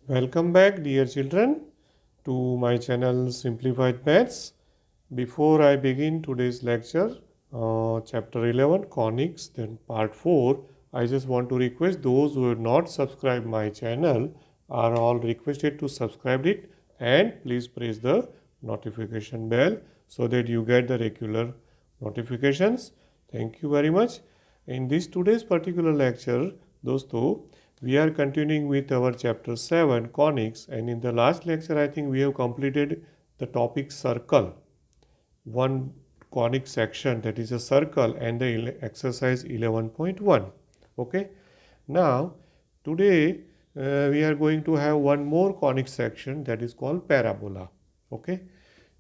Welcome back, dear children, to my channel Simplified Maths. Before I begin today's lecture, chapter 11, Conics, then part 4, I just want to request those who have not subscribed my channel are all requested to subscribe it and please press the notification bell so that you get the regular notifications. Thank you very much. In this today's particular lecture, दोस्तों, we are continuing with our chapter 7 conics, and in the last lecture I think we have completed the topic circle, one conic section, that is a circle, and the exercise 11.1. Okay, now today we are going to have one more conic section, that is called parabola. Okay,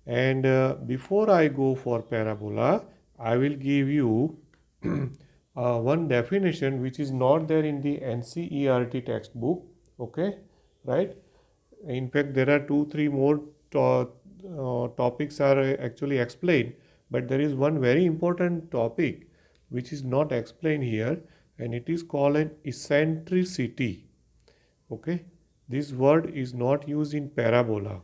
and before I go for parabola, I will give you one definition which is not there in the NCERT textbook. Okay, right? In fact, there are 2 3 more topics are actually explained, but there is one very important topic which is not explained here, and it is called an eccentricity. Okay, this word is not used in parabola.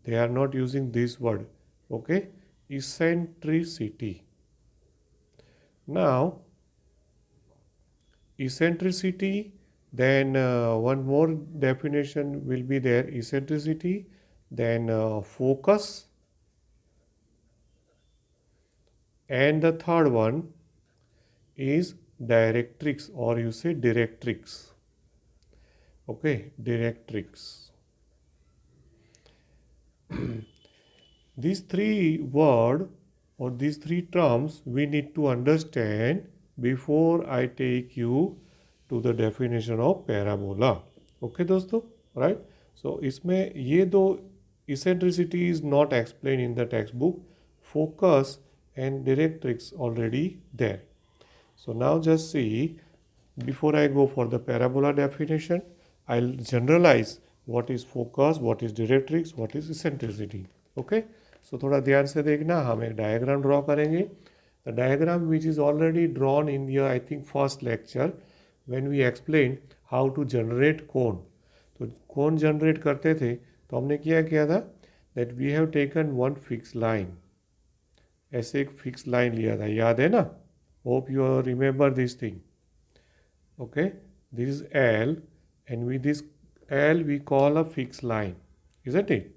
They are not using this word. Okay, eccentricity. Now, eccentricity, then one more definition will be there, eccentricity, then focus, and the third one is directrix, or you say directrix. Okay, directrix. These three words or these three terms we need to understand before I take you to the definition of parabola. Okay दोस्तों, right? So इसमें ये दो, eccentricity is not explained in the textbook, focus and directrix already there. So now just see, before I go for the parabola definition, I'll generalize what is focus, what is directrix, what is eccentricity. Okay, so थोड़ा ध्यान से देखना, हम एक diagram draw करेंगे. The diagram which is already drawn in your I think first lecture when we explained how to generate cone. तो cone generate करते थे तो हमने क्या किया था, that we have taken one fixed line. ऐसे एक fixed line लिया था, याद है ना? Hope you remember this thing. Okay, this is L, and with this L we call a fixed line, isn't it?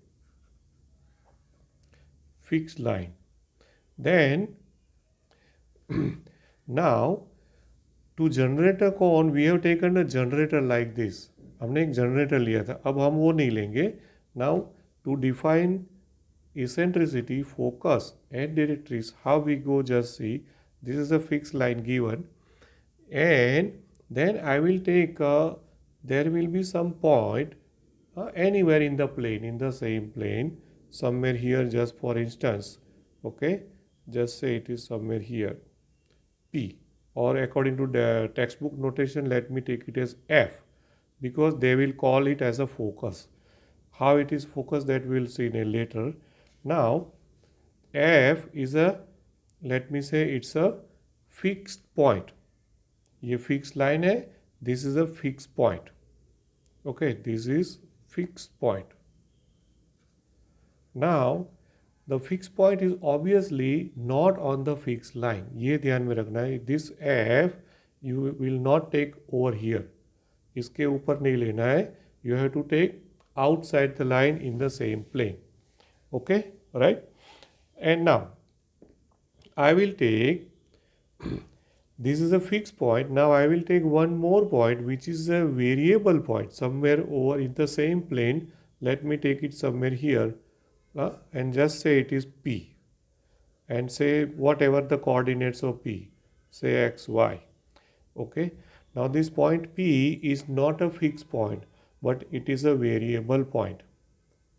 Fixed line. Then now to generate a cone we have taken a generator like this. हमने एक generator लिया था, अब हम वो नहीं लेंगे. Now to define eccentricity, focus and directrix, how we go, just see, this is a fixed line given, and then I will take there will be some point anywhere in the plane, in the same plane, somewhere here, just for instance. Okay, just say it is somewhere here, P, or according to the textbook notation let me take it as F, because they will call it as a focus. How it is focus, that we will see in a later. Now F is a, let me say it's a fixed point. ये fixed line है, this is a fixed point. Okay, this is fixed point. Now the fixed point is obviously not on the fixed line. ये ध्यान में रखना है, this F you will not take over here. इसके ऊपर नहीं लेना है, you have to take outside the line in the same plane. Okay, right? And now I will take this is a fixed point. Now I will take one more point which is a variable point somewhere over in the same plane. Let me take it somewhere here and just say it is P, and say whatever the coordinates of P, say x, y. Okay, now this point P is not a fixed point, but it is a variable point.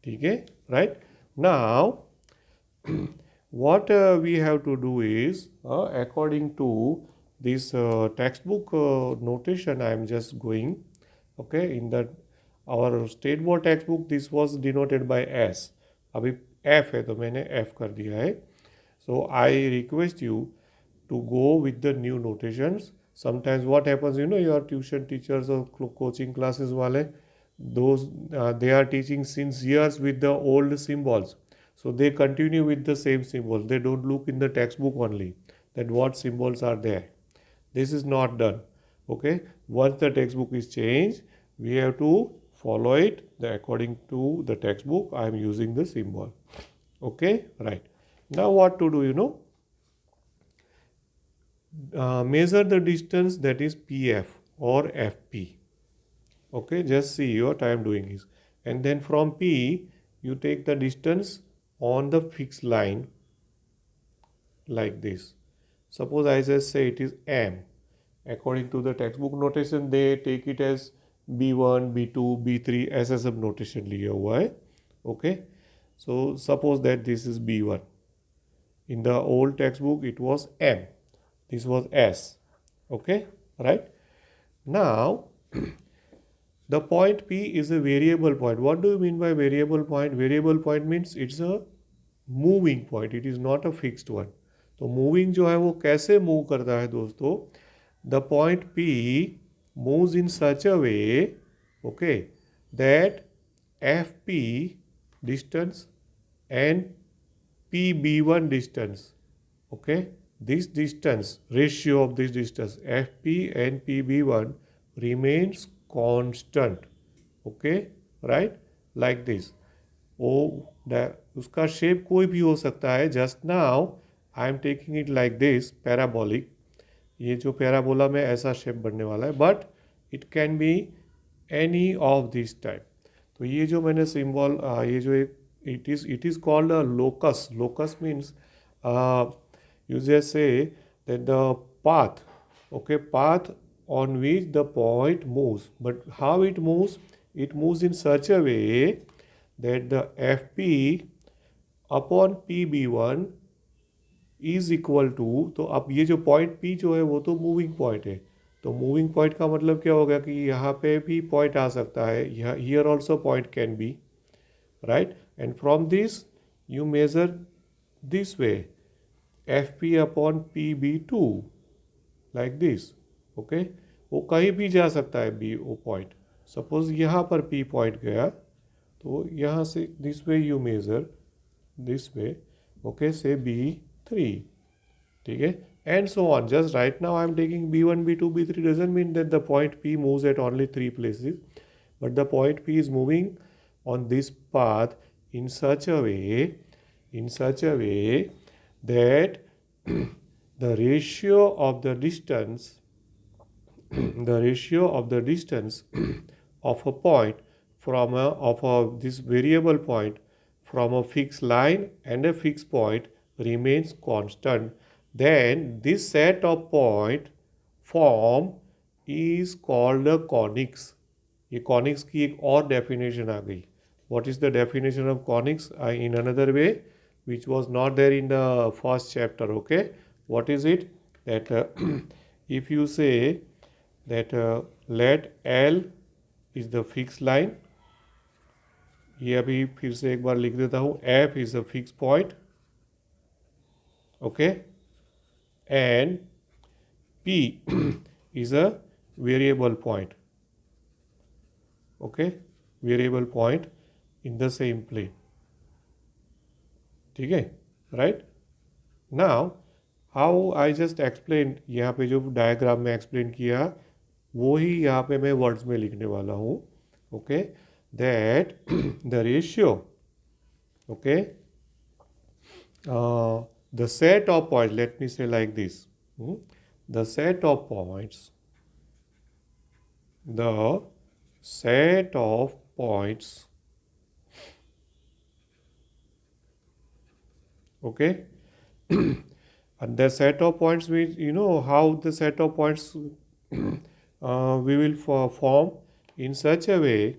Okay, right? Now what we have to do is according to this textbook notation I am just going. Okay, in that our state board textbook this was denoted by S. अभी F है तो मैंने F कर दिया है. So I request you to go with the new notations. Sometimes what happens, you know, your tuition teachers or coaching classes वाले, those they are teaching since years with the old symbols, so they continue with the same symbols. They don't look in the textbook only that what symbols are there. This is not done. Okay, once the textbook is changed, we have to follow it according to the textbook. I am using the symbol. Okay, right. Now what to do, measure the distance, that is PF or FP. Okay, just see what I am doing is, and then from P you take the distance on the fixed line like this. Suppose I just say it is M. According to the textbook notation, they take it as B1, B2, B3 SSM notation लिया हुआ है. Okay, so suppose that this is B1. In the old textbook it was M. This was S. Okay, right? Now the point P is a variable point. What do you mean by variable point? Variable point means it's a moving point. It is not a fixed one. तो moving जो है वो कैसे move करता है दोस्तों? The point P moves in such a way, okay, that FP distance and PB1 distance, okay, this distance, ratio of this distance FP and PB1 remains constant. Okay, right, like this. उसका shape कोई भी हो सकता है. Just now I am taking it like this, parabolic. ये जो parabola में ऐसा शेप बनने वाला है, but it can be any of this type. तो ये जो मैंने सिंबल, ये जो एक it is called a locus. Locus means you just say that the path, okay, path on which the point moves. But how it moves? It moves in such a way that the FP upon PB1 is equal to, तो अब ये जो point P जो है वो तो moving point है. तो मूविंग पॉइंट का मतलब क्या होगा कि यहाँ पे भी पॉइंट आ सकता है, here also point can be, right. And from this you measure this way FP upon PB2 like this. okay, वो कहीं भी जा सकता है B वो पॉइंट. सपोज यहाँ पर P पॉइंट गया, तो यहाँ से this way you measure this way, okay, से B3. ठीक है, and so on. Just right now I am taking B1, B2, B3 doesn't mean that the point P moves at only 3 places, but the point P is moving on this path in such a way that the ratio of the distance of a point from this variable point from a fixed line and a fixed point remains constant. Then this set of point form is called a conics. ये conics की एक और definition आ गई. What is the definition of conics? In another way, which was not there in the first chapter. Okay, what is it? That if you say that let L is the fixed line, ये अभी फिर से एक बार लिख देता हूँ, F is a fixed point, okay, and P is a variable point, okay, variable point in the same plane. ठीक है, right. Now how I just explain, यहाँ पे जो डायग्राम में एक्सप्लेन किया वो ही यहाँ पे मैं वर्ड्स में लिखने वाला हूँ. Okay, that the ratio, okay, the set of points, let me say like this, the set of points, okay, and the set of points, which you know how the set of points we will form in such a way,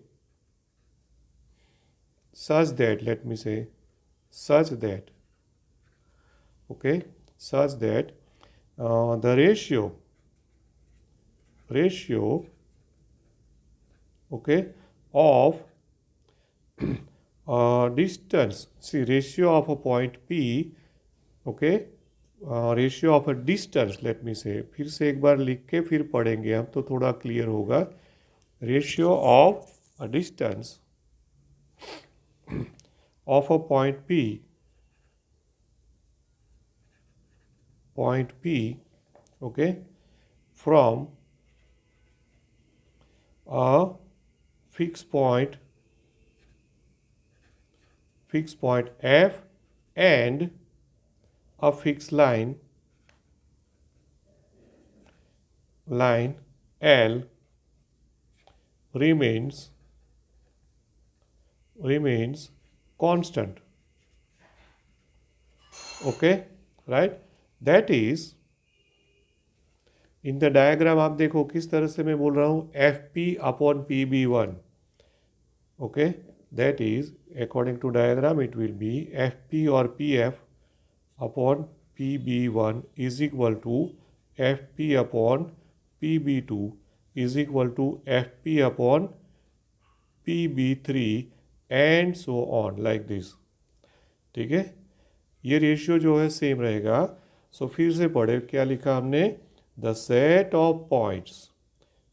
such that, let me say, such that, okay, such that the ratio, okay, of distance, see, ratio of a point P, okay, ratio of a distance, late me से, फिर से एक बार लिख के फिर पढ़ेंगे हम तो थोड़ा क्लियर होगा. Ratio of a distance of a point P, okay, from a fixed point F and a fixed line L remains constant. Okay, right? That is, in the diagram आप देखो किस तरह से मैं बोल रहा हूँ, FP upon PB1. Okay, that is, according to diagram it will be FP or PF upon PB1 is equal to FP upon PB2 is equal to FP upon PB3 and so on like this. ठीक है, ये ratio जो है same रहेगा. सो फिर से पढ़े, क्या लिखा हमने, the set of points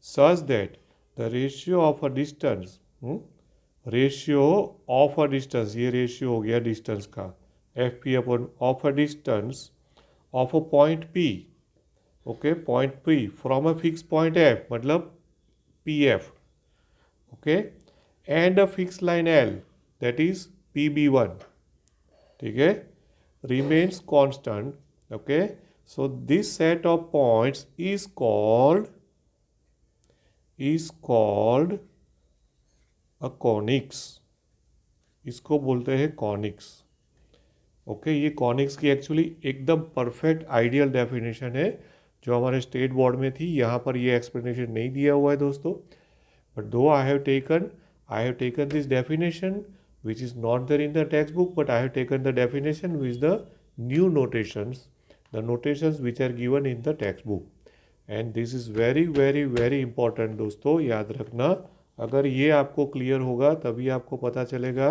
such that the ratio of a distance, ratio of a distance, ये रेशियो हो गया डिस्टेंस का, F P upon of a distance of a point P, okay, point P from a fix point F, मतलब P F, okay, and a fix line L that is P B one. ठीक है, remains constant. Okay, so this set of points is called a conics. इसको बोलते हैं conics. Okay, ये conics की actually एकदम perfect ideal definition है जो हमारे स्टेट बोर्ड में थी. यहाँ पर ये एक्सप्लेनेशन नहीं दिया हुआ है दोस्तों, बट दो I have taken this definition which is not there in the textbook, but I have taken the definition with the new notations, the notations which are given in the textbook. And this is very very very important दोस्तों, याद रखना. अगर ये आपको clear होगा तभी आपको पता चलेगा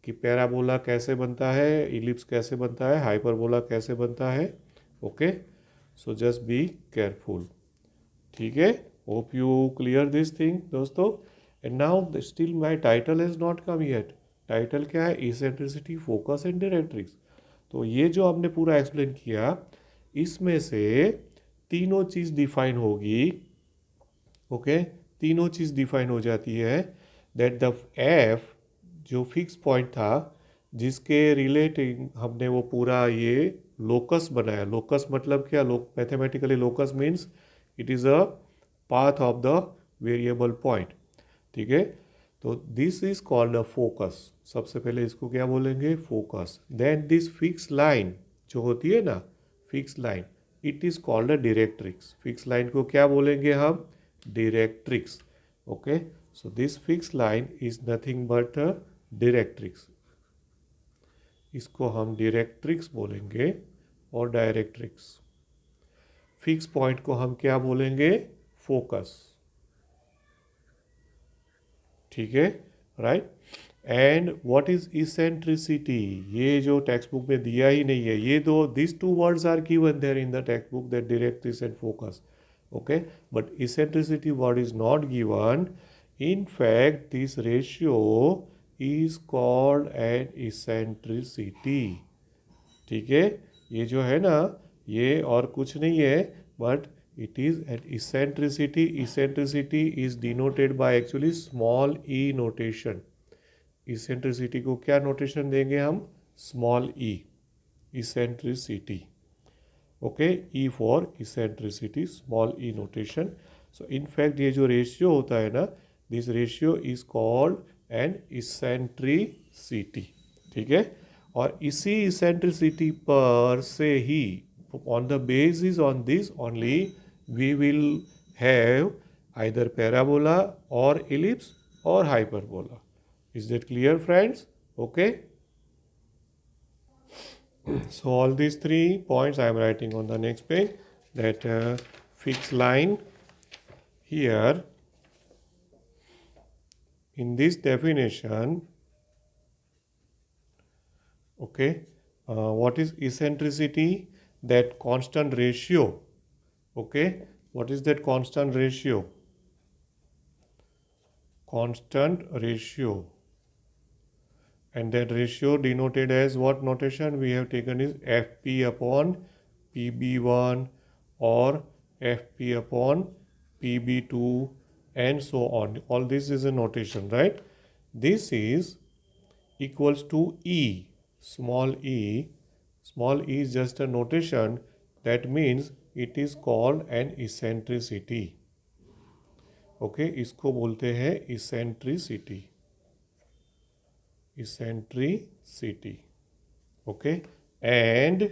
कि पैराबोला कैसे बनता है, इलिप्स कैसे बनता है, हाइपरबोला कैसे बनता है. Okay, so just be careful. ठीक है, hope you clear this thing दोस्तों. And now still my title is not come yet. Title क्या है, इसेंट्रिसिटी, फोकस एंड डायरेक्ट्रिक्स. तो ये जो हमने पूरा एक्सप्लेन किया, इसमें से तीनों चीज़ डिफाइन होगी. ओके, तीनों चीज़ डिफाइन हो जाती है. दैट द एफ जो फिक्स पॉइंट था, जिसके रिलेटिंग हमने वो पूरा ये लोकस बनाया. लोकस मतलब क्या, mathematically locus means it is a path of the variable point. ठीक है, तो this is called a focus. सबसे पहले इसको क्या बोलेंगे, focus. Then this fix line जो होती है ना, fix line, it is called a directrix. Fix line को क्या बोलेंगे हम, directrix. Okay, so this fix line is nothing but directrix. इसको हम डायरेक्ट्रिक्स बोलेंगे और डायरेक्ट्रिक्स. फिक्स पॉइंट को हम क्या बोलेंगे, फोकस. ठीक है, right. And what is eccentricity, ये जो टेक्स्ट बुक में दिया ही नहीं है. ये दो, this two words are given there in the text book, that directrix and focus. Okay, but eccentricity word is not given. In fact this ratio is called an eccentricity. ठीक है, ये जो है ना, ये और कुछ नहीं है, but it is an eccentricity. Eccentricity is denoted by actually small e notation. Eccentricity को क्या notation देंगे हम, small e, eccentricity. Okay, e for eccentricity, small e notation. So in fact ये जो ratio होता है ना, this ratio is called an eccentricity. ठीक है, और इसी eccentricity पर से ही, on the basis on this only, we will have either parabola or ellipse or hyperbola. Is that clear, friends? Okay. So all these 3 points I am writing on the next page. That fixed line here in this definition. Okay, what is eccentricity? That constant ratio. Okay, what is that constant ratio? constant ratio, and that ratio denoted as what notation we have taken is Fp upon Pb1 or Fp upon Pb2 and so on. All this is a notation, right? This is equals to E. Small e. Small e is just a notation. That means it is called an eccentricity. Okay इसको बोलते हैं eccentricity. Eccentricity. Okay and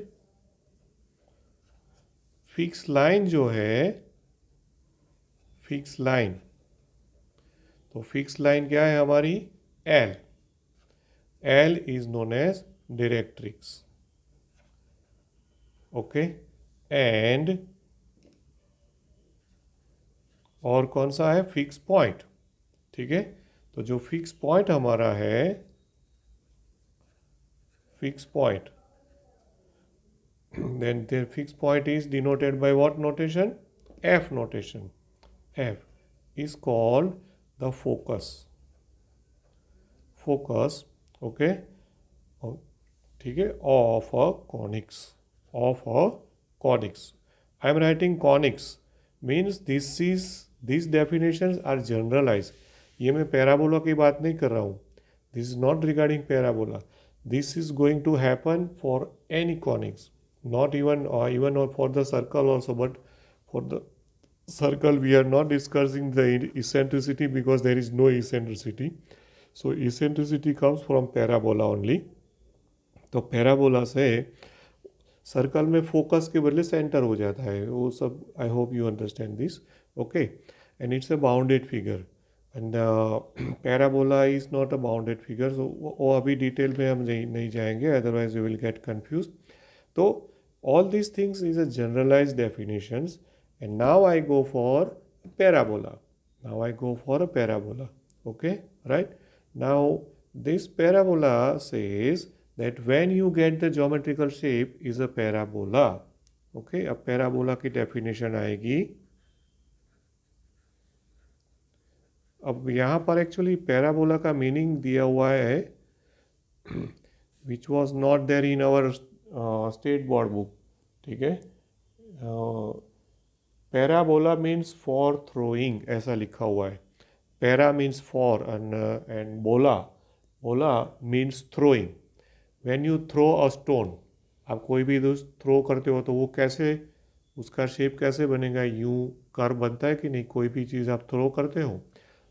fix line जो है, fix line, तो fix line क्या है हमारी? L. L is known as directrix. Okay and और कौन सा है? Fix point. ठीक है, तो जो फिक्स पॉइंट हमारा है, fix point, then their fixed point is denoted by what notation? F notation. F is called the focus. Focus, okay, ठीक है, of a conics. Of a conics. I am writing conics means these definitions are generalized. ये मैं parabola की बात नहीं कर रहा हूँ. This is not regarding parabola. This is going to happen for any conics. Not even for the circle also, but for the circle we are not discussing the eccentricity because there is no eccentricity. So eccentricity comes from parabola only. तो parabola से circle में focus के बदले centre हो जाता है, वो सब. I hope you understand this. Okay and it's a bounded figure and parabola is not a bounded figure. So वो अभी डिटेल में हम नहीं जाएंगे, otherwise you will get confuse. तो all these things is a generalized definitions, and now I go for parabola. Now I go for a parabola. Okay, right? Now this parabola says that when you get the geometrical shape is a parabola. Okay, अब parabola की definition आएगी. अब यहाँ पर actually parabola का meaning दिया हुआ है which was not there in our state board book. ठीक है, पैराबोला मीन्स फॉर थ्रोइंग, ऐसा लिखा हुआ है. Para means for and bola means throwing. When you throw a stone, आप कोई भी थ्रो करते हो तो वो कैसे, उसका शेप कैसे बनेगा? यूं कर्व बनता है कि नहीं? कोई भी चीज़ आप थ्रो करते हो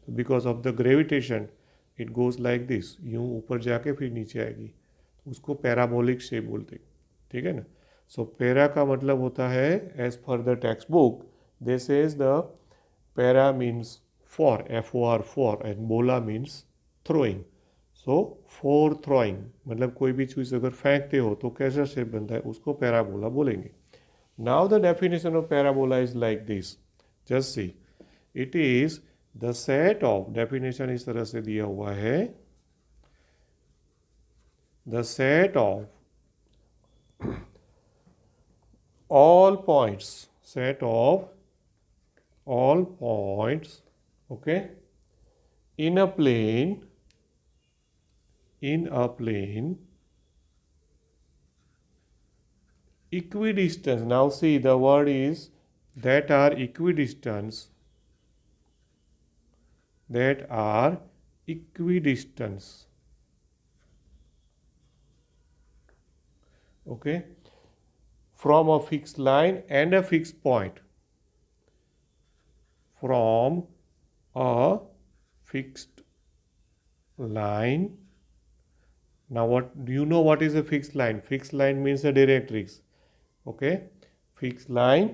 तो because of the gravitation it goes like this, यूं ऊपर जाके फिर नीचे आएगी, उसको पैराबोलिक शेप बोलते हैं. ठीक है ना? सो पैरा का मतलब होता है, एज पर the text book this is the para means for, FOR for, and bola means throwing. So for throwing मतलब कोई भी चीज़ अगर फेंकते हो तो कैसा शेप बनता है, उसको पैराबोला बोलेंगे. Now the definition of parabola is like this. Just see, it is the set of, definition इस तरह से दिया हुआ है, the set of all points, set of all points, okay, in a plane equidistant. Now see, the word is that are equidistance, that are equidistance. Okay, from a fixed line and a fixed point. From a fixed line. Now what do you know what is a fixed line? Fixed line means a directrix. Okay, fixed line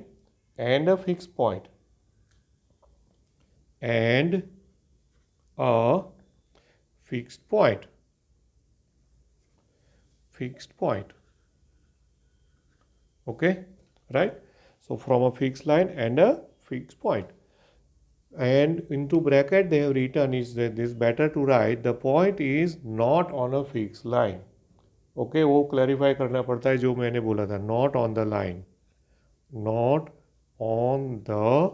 and a fixed point and a fixed point. Fixed point. Okay, right? So from a fixed line and a fixed point, and into bracket they have written is that this better to write the point is not on a fixed line. Okay, वो clarify करना पड़ता है जो मैंने बोला था, not on the line, not on the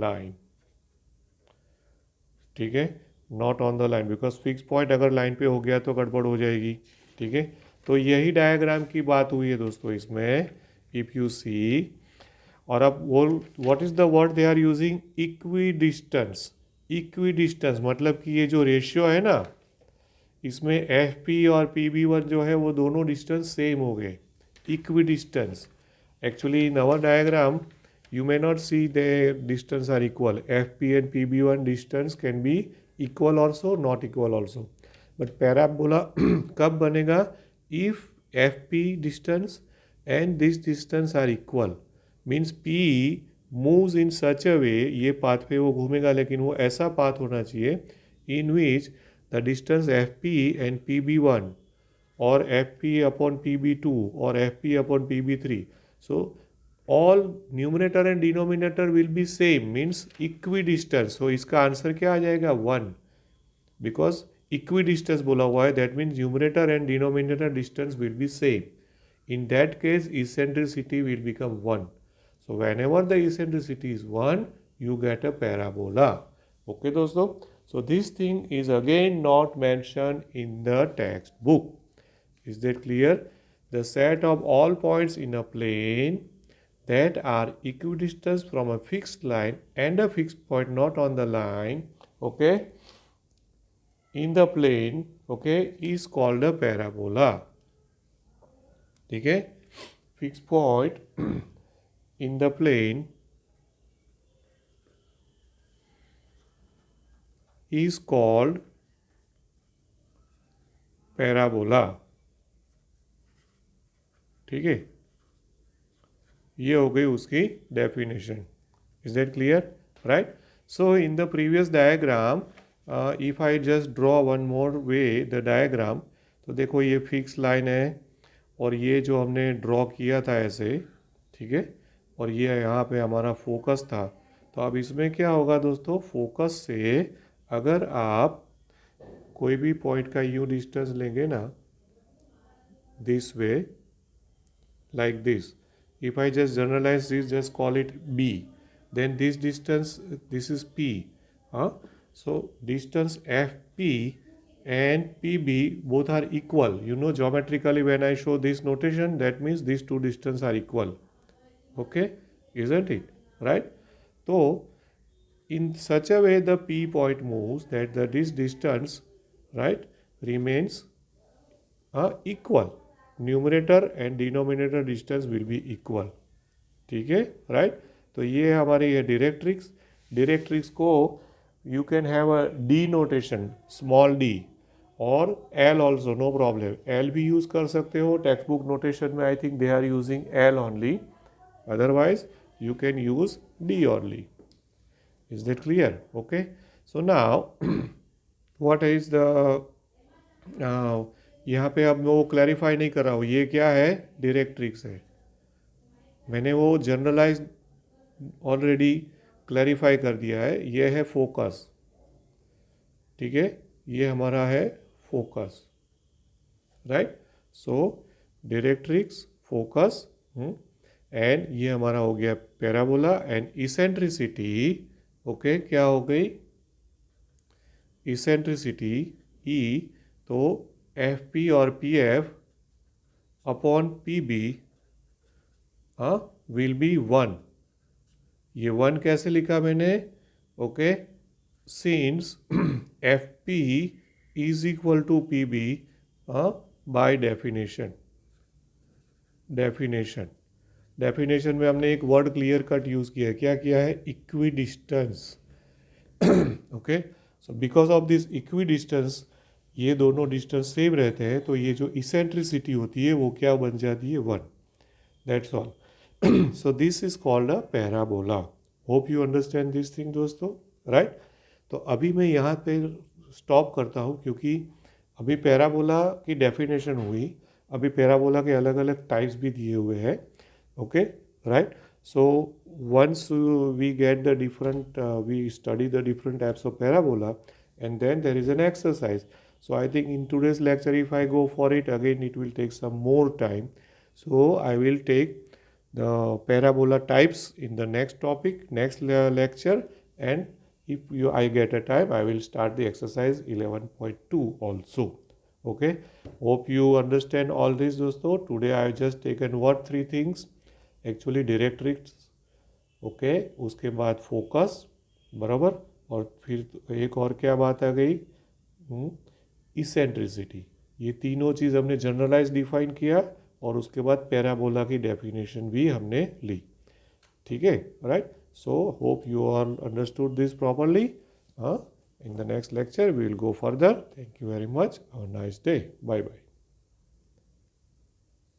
line. ठीक है, not on the line, because fix point अगर लाइन पे हो गया तो गड़बड़ हो जाएगी। ठीक है, तो यही डायग्राम की बात हुई है दोस्तों इसमें, इफ यू सी। और अब वो what is the word they are using, equidistance. Equidistance मतलब कि ये जो रेशियो है ना, इसमें एफ पी और पी बी वन जो है वो दोनों डिस्टेंस सेम हो गए, equidistance. Actually in our diagram you may not see the distance are equal. FP and PB1 distance can be equal also, not equal also. But parabola कब बनेगा? If FP distance and this distance are equal. Means P moves in such a way, ये path पे वो घूमेगा लेकिन वो ऐसा path होना चाहिए in which the distance FP and PB1 or FP upon PB2 or FP upon PB3. So all numerator and denominator will be same, means equidistant. So इसका आंसर क्या आ जाएगा? 1, because equidistance बोला हुआ है, that means numerator and denominator distance will be same. In that case eccentricity will become 1. So whenever the eccentricity is 1, you get a parabola. Okay दोस्तों, so this thing is again not mentioned in the textbook. Is that clear? The set of all points in a plane that are equidistant from a fixed line and a fixed point not on the line, okay, in the plane, okay, is called a parabola. ठीक है, fixed point in the plane is called parabola. ठीक है, ये हो गई उसकी definition. Is that clear? Right. So in the previous diagram, if I just draw one more way the diagram, तो देखो ये फिक्स लाइन है और ये जो हमने ड्रॉ किया था ऐसे, ठीक है, और ये यहाँ पे हमारा फोकस था. तो अब इसमें क्या होगा दोस्तों, फोकस से अगर आप कोई भी पॉइंट का यू डिस्टेंस लेंगे ना, this way, like this. If I just generalize this, just call it B. Then this distance, this is P. Huh? So distance FP and PB both are equal. You know geometrically when I show this notation, that means these two distances are equal. Okay, isn't it? Right? So in such a way the P point moves that this distance, right, remains equal. Numerator and denominator distance will be equal. ठीक है, right. तो ये हमारी ये directrix. Directrix को you can have a D notation, small D, और L also, no problem. L भी use कर सकते हो. टेक्स्ट बुक नोटेशन में I think they are using L only, otherwise you can use D only. Is that clear? Okay. So now what is the, यहाँ पे अब मैं वो क्लैरिफाई नहीं कर रहा हूँ, ये क्या है, डायरेक्ट्रिक्स है. मैंने वो जनरलाइज ऑलरेडी क्लैरिफाई कर दिया है. ये है फोकस. ठीक है, ये हमारा है focus, right. So directrix, focus, and ये हमारा हो गया पैराबोला. एंड इसेंट्रिसिटी, ओके, क्या हो गई, इसेंट्रिसिटी ई, तो एफ पी और P F upon P B will be 1. ये 1 कैसे लिखा मैंने, okay, since F P is equal to P B by definition. Definition में हमने एक वर्ड क्लियर कट यूज किया है. क्या किया है, equidistance. Okay, so because of this equidistance, ये दोनों डिस्टेंस सेम रहते हैं, तो ये जो इसेंट्रिसिटी होती है वो क्या बन जाती है, 1. That's all. So this is called a parabola. Hope you understand this thing दोस्तों, राइट. तो अभी मैं यहाँ पे स्टॉप करता हूँ, क्योंकि अभी पैराबोला की डेफिनेशन हुई. अभी पैराबोला के अलग अलग टाइप्स भी दिए हुए हैं. Okay, right. So once we get the different, we study the different types of parabola, and then there is an exercise. So I think in today's lecture, if I go for it again, it will take some more time. So I will take the parabola types in the next topic, next lecture, and if I get a time, I will start the exercise 11.2 also. Okay, hope you understand all this दोस्तों. Today I have just taken what 3 things? Actually directrix, okay उसके बाद focus, बराबर, और फिर एक और क्या बात आ गई, इसेंट्रिसिटी. ये तीनों चीज़ हमने जनरलाइज डिफाइन किया और उसके बाद पैराबोला की डेफिनेशन भी हमने ली. ठीक है, right. So hope you all understood this properly. In the next lecture we will go further. Thank you very much. Have a nice day. Bye bye.